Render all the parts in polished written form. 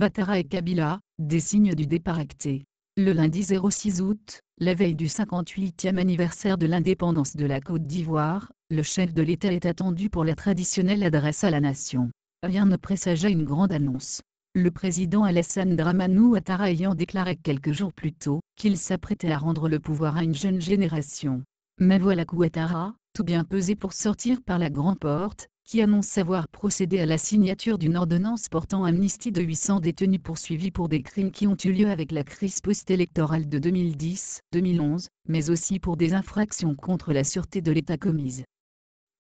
Ouattara et Kabila, des signes du départ acté. Le lundi 06 août, la veille du 58e anniversaire de l'indépendance de la Côte d'Ivoire, le chef de l'État est attendu pour la traditionnelle adresse à la nation. Rien ne présageait une grande annonce. Le président Alassane Dramane Ouattara ayant déclaré quelques jours plus tôt qu'il s'apprêtait à rendre le pouvoir à une jeune génération. Mais voilà qu'Ouattara, tout bien pesé pour sortir par la grande porte, qui annonce avoir procédé à la signature d'une ordonnance portant amnistie de 800 détenus poursuivis pour des crimes qui ont eu lieu avec la crise post-électorale de 2010-2011, mais aussi pour des infractions contre la sûreté de l'État commises.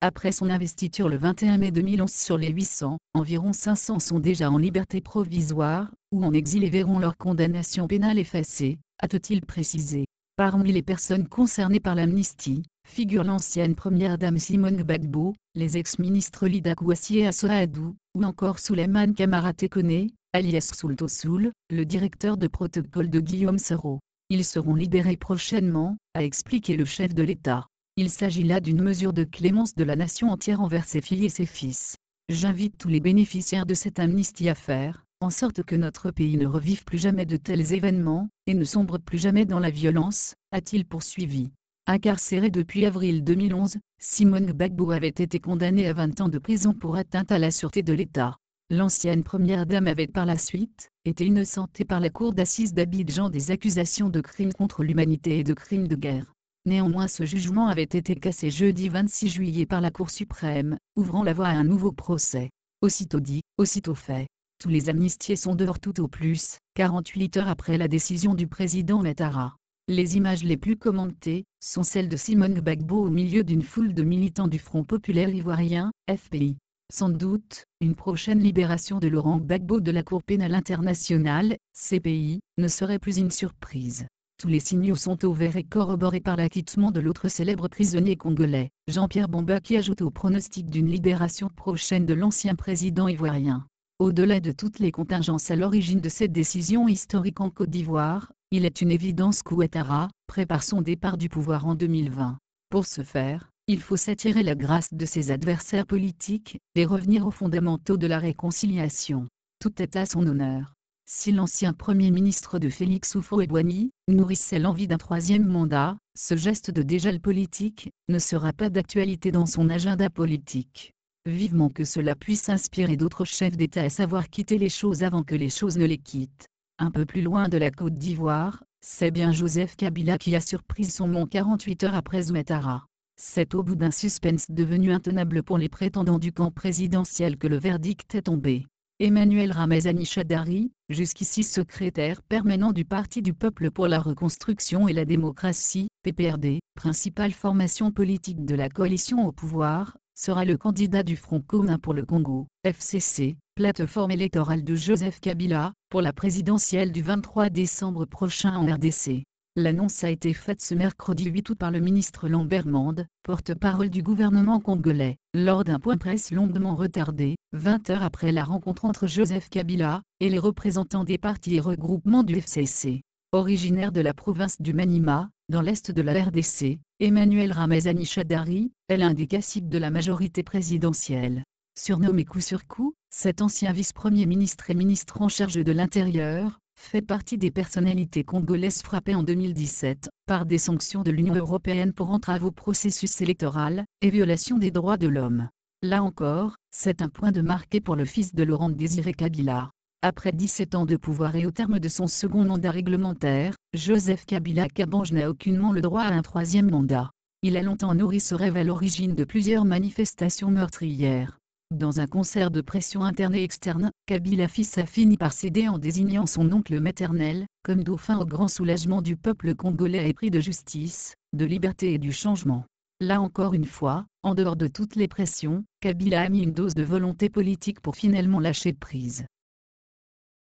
Après son investiture le 21 mai 2011 sur les 800, environ 500 sont déjà en liberté provisoire, ou en exil et verront leur condamnation pénale effacée, a-t-il précisé. Parmi les personnes concernées par l'amnistie, figure l'ancienne première dame Simone Gbagbo, les ex-ministres Lida Kouassi et Assoadou, ou encore Souleymane Camara Tekone, alias Soulto Soul, le directeur de protocole de Guillaume Soro. Ils seront libérés prochainement, a expliqué le chef de l'État. Il s'agit là d'une mesure de clémence de la nation entière envers ses filles et ses fils. J'invite tous les bénéficiaires de cette amnistie à faire en sorte que notre pays ne revive plus jamais de tels événements, et ne sombre plus jamais dans la violence, a-t-il poursuivi. Incarcéré depuis avril 2011, Simone Gbagbo avait été condamnée à 20 ans de prison pour atteinte à la sûreté de l'État. L'ancienne première dame avait par la suite été innocentée par la cour d'assises d'Abidjan des accusations de crimes contre l'humanité et de crimes de guerre. Néanmoins, ce jugement avait été cassé jeudi 26 juillet par la Cour suprême, ouvrant la voie à un nouveau procès. Aussitôt dit, aussitôt fait. Tous les amnistiés sont dehors tout au plus, 48 heures après la décision du président Ouattara. Les images les plus commentées sont celles de Simone Gbagbo au milieu d'une foule de militants du Front populaire ivoirien, FPI. Sans doute, une prochaine libération de Laurent Gbagbo de la Cour pénale internationale, CPI, ne serait plus une surprise. Tous les signaux sont au vert et corroborés par l'acquittement de l'autre célèbre prisonnier congolais, Jean-Pierre Bemba, qui ajoute au pronostic d'une libération prochaine de l'ancien président ivoirien. Au-delà de toutes les contingences à l'origine de cette décision historique en Côte d'Ivoire, il est une évidence qu'Ouattara prépare son départ du pouvoir en 2020. Pour ce faire, il faut s'attirer la grâce de ses adversaires politiques et revenir aux fondamentaux de la réconciliation. Tout est à son honneur. Si l'ancien Premier ministre de Félix Houphouët-Boigny nourrissait l'envie d'un troisième mandat, ce geste de dégel politique ne sera pas d'actualité dans son agenda politique. Vivement que cela puisse inspirer d'autres chefs d'État à savoir quitter les choses avant que les choses ne les quittent. Un peu plus loin de la Côte d'Ivoire, c'est bien Joseph Kabila qui a surpris son mont 48 heures après Ouattara. C'est au bout d'un suspense devenu intenable pour les prétendants du camp présidentiel que le verdict est tombé. Emmanuel Ramazani Shadari, jusqu'ici secrétaire permanent du Parti du Peuple pour la Reconstruction et la Démocratie, PPRD, principale formation politique de la coalition au pouvoir, sera le candidat du Front commun pour le Congo, FCC, plateforme électorale de Joseph Kabila, pour la présidentielle du 23 décembre prochain en RDC. L'annonce a été faite ce mercredi 8 août par le ministre Lambert Mende, porte-parole du gouvernement congolais, lors d'un point presse longuement retardé, 20 heures après la rencontre entre Joseph Kabila et les représentants des partis et regroupements du FCC. Originaire de la province du Maniema, dans l'est de la RDC, Emmanuel Ramazani Shadari est l'un des caciques de la majorité présidentielle. Surnommé coup sur coup, cet ancien vice-premier ministre et ministre en charge de l'Intérieur fait partie des personnalités congolaises frappées en 2017 par des sanctions de l'Union européenne pour entrave au processus électoral et violation des droits de l'homme. Là encore, c'est un point de marqué pour le fils de Laurent Désiré Kabila. Après 17 ans de pouvoir et au terme de son second mandat réglementaire, Joseph Kabila Kabange n'a aucunement le droit à un troisième mandat. Il a longtemps nourri ce rêve à l'origine de plusieurs manifestations meurtrières. Dans un concert de pression interne et externe, Kabila fils a fini par céder en désignant son oncle maternel comme dauphin au grand soulagement du peuple congolais épris de justice, de liberté et du changement. Là encore une fois, en dehors de toutes les pressions, Kabila a mis une dose de volonté politique pour finalement lâcher prise.